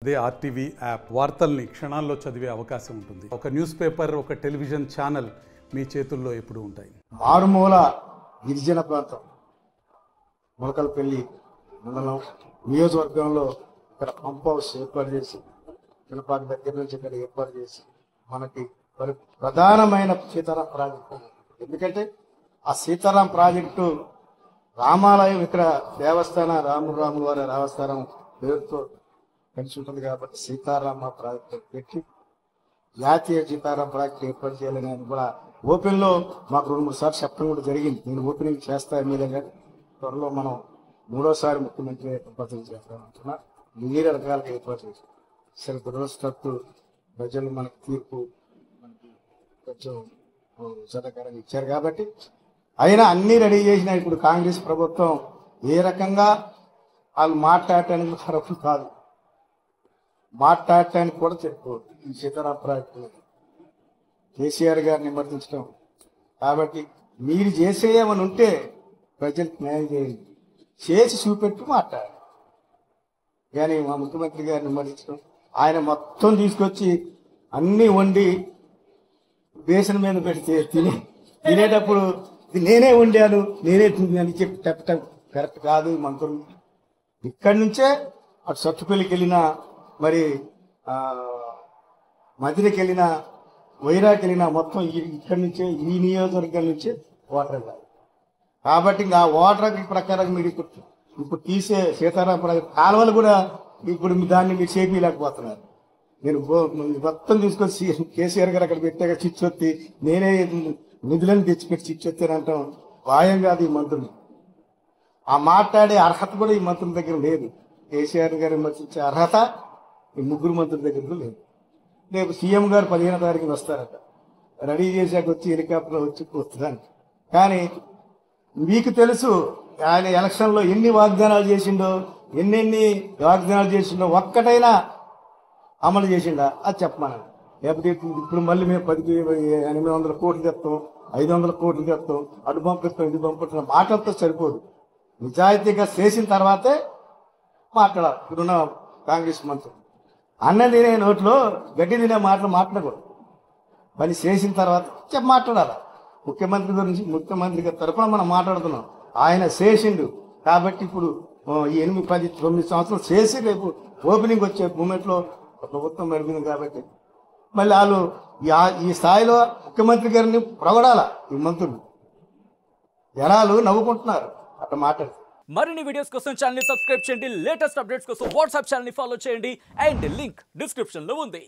అదే RTV app వార్తల్ని క్షణాల్లో చదివే అవకాశం ఉంటుంది. ఒక న్యూస్ పేపర్, ఒక టెలివిజన్ ఛానల్ మీ చేతుల్లో ఎప్పుడూ ఉంటాయి. మారుమూల గిరిజన ప్రాంతం మొలకలపల్లి మండలం నియోజకవర్గంలో ఇక్కడ పంప్ హౌస్ ఏర్పాటు చేసి పిల్లపాటి దగ్గర నుంచి ఇక్కడ ఏర్పాటు చేసి మనకి ప్రధానమైన సీతారాం ప్రాజెక్టు. ఎందుకంటే ఆ సీతారాం ప్రాజెక్టు రామాలయం ఇక్కడ దేవస్థాన రాముల వారి దేవస్థానం పేరుతో కలిసి ఉంటుంది కాబట్టి సీతారామ ప్రాజెక్టు పెట్టి జాతీయ సీతారాం ప్రాజెక్టు ఏర్పాటు చేయాలని కూడా ఓపెన్లో మాకు 2-3 సార్లు చెప్పడం కూడా జరిగింది. నేను ఓపెనింగ్ చేస్తా ఎమ్మెల్యేగా త్వరలో మనం 3వ ముఖ్యమంత్రి ప్రతినిధి చేస్తామంటున్నా. ఇన్ని రకాలుగా ఏర్పాటు చేస్తాం. సరే దురదృష్టత్తు ప్రజలు మనకు తీర్పు మనకి కొంచెం సహకారంగా ఇచ్చారు కాబట్టి అయినా అన్నీ రెడీ చేసిన ఇప్పుడు కాంగ్రెస్ ప్రభుత్వం ఏ రకంగా వాళ్ళు మాట్లాడటానికి అర్హులు కాదు, మాట్లాడటానికి కూడా చెప్పుకోరు. ఈ సీతారాం ప్రాజెక్టు కేసీఆర్ గారిని విమర్శించడం కాబట్టి మీరు చేసేయమని ఉంటే ప్రజలకు న్యాయం చేయండి, చేసి చూపెట్టు మాట్లాడాలి. కానీ మా ముఖ్యమంత్రి గారిని విమర్శించడం, ఆయన మొత్తం తీసుకొచ్చి అన్నీ వండి బేసన్ మీద పెడితే తినేటప్పుడు నేనే వండాను నేనే తిన్నాను చెప్పి చెప్పటం కరెక్ట్ కాదు. మంత్రులు ఇక్కడి నుంచే అటు సత్తుపల్లికి వెళ్ళినా, మరి మదిరికి వెళ్ళినా, వైరాకి వెళ్ళినా మొత్తం ఇక్కడి నుంచే ఈ నియోజకవర్గం నుంచే వాటర్ వెళ్ళాలి. కాబట్టి ఇంకా ఆ వాటర్ ప్రకారం మీరు ఇప్పుడు తీసే సీతారాం ప్రాజెక్టు కాలువలు కూడా ఇప్పుడు దాన్ని మీరు చేపిలేకపోతున్నారు. నేను మొత్తం తీసుకొచ్చి కేసీఆర్ గారు అక్కడ పెట్టాక చిచ్చొత్తి నేనే నిధులను తెచ్చిపెట్టి చిచ్చొత్తి అంటాం వాయం కాదు. ఈ మంత్రులు ఆ మాట్లాడే అర్హత కూడా ఈ మంత్రుల దగ్గర లేదు. కేసీఆర్ గారు విమర్శించే అర్హత ఈ 3 మంత్రుల దగ్గర లేదు. రేపు సీఎం గారు 15వ తారీఖున వస్తారట, రెడీ చేశాక వచ్చి హెలికాప్టర్ వచ్చి వస్తుందని. కానీ మీకు తెలుసు ఆయన ఎలక్షన్లో ఎన్ని వాగ్దానాలు చేసిండో, ఎన్నెన్ని వాగ్దానాలు చేసిండో ఒక్కటైనా అమలు చేసిండా అది చెప్పమని. లేకపోతే ఇప్పుడు మళ్ళీ మేము 800 కోట్లు తెస్తాం, 500 కోట్లు తెస్తాం, అటు పంపిస్తాం, ఇది పంపిస్తాం మాటలతో సరిపోదు. నిజాయితీగా చేసిన తర్వాతే మాట్లాడాలి. ఇప్పుడున్న కాంగ్రెస్ మంత్రులు అన్నం తినే నోట్లో గడ్డి తినే మాటలు మాట్లాడకూడదు, పని చేసిన తర్వాత మాట్లాడాలి. ముఖ్యమంత్రి గారి తరఫున మనం మాట్లాడుతున్నాం. ఆయన చేసిండు కాబట్టి ఇప్పుడు ఈ 8, 10, 9 సంవత్సరాలు చేసి రేపు ఓపెనింగ్ వచ్చే మూమెంట్లో ప్రభుత్వం మెరుగుంది కాబట్టి మళ్ళీ వాళ్ళు ఈ స్థాయిలో ముఖ్యమంత్రి గారిని ప్రొగడాల. ఈ మంత్రులు జనాలు నవ్వుకుంటున్నారు అట్లా మాట్లాడి. మరిన్ని వీడియోస్ కోసం ఛానల్ ని సబ్స్క్రైబ్ చేయండి. లేటెస్ట్ అప్డేట్స్ కోసం వాట్సాప్ ఛానల్ ని ఫాలో చేయండి. అండ్ లింక్ డిస్క్రిప్షన్ లో ఉంది.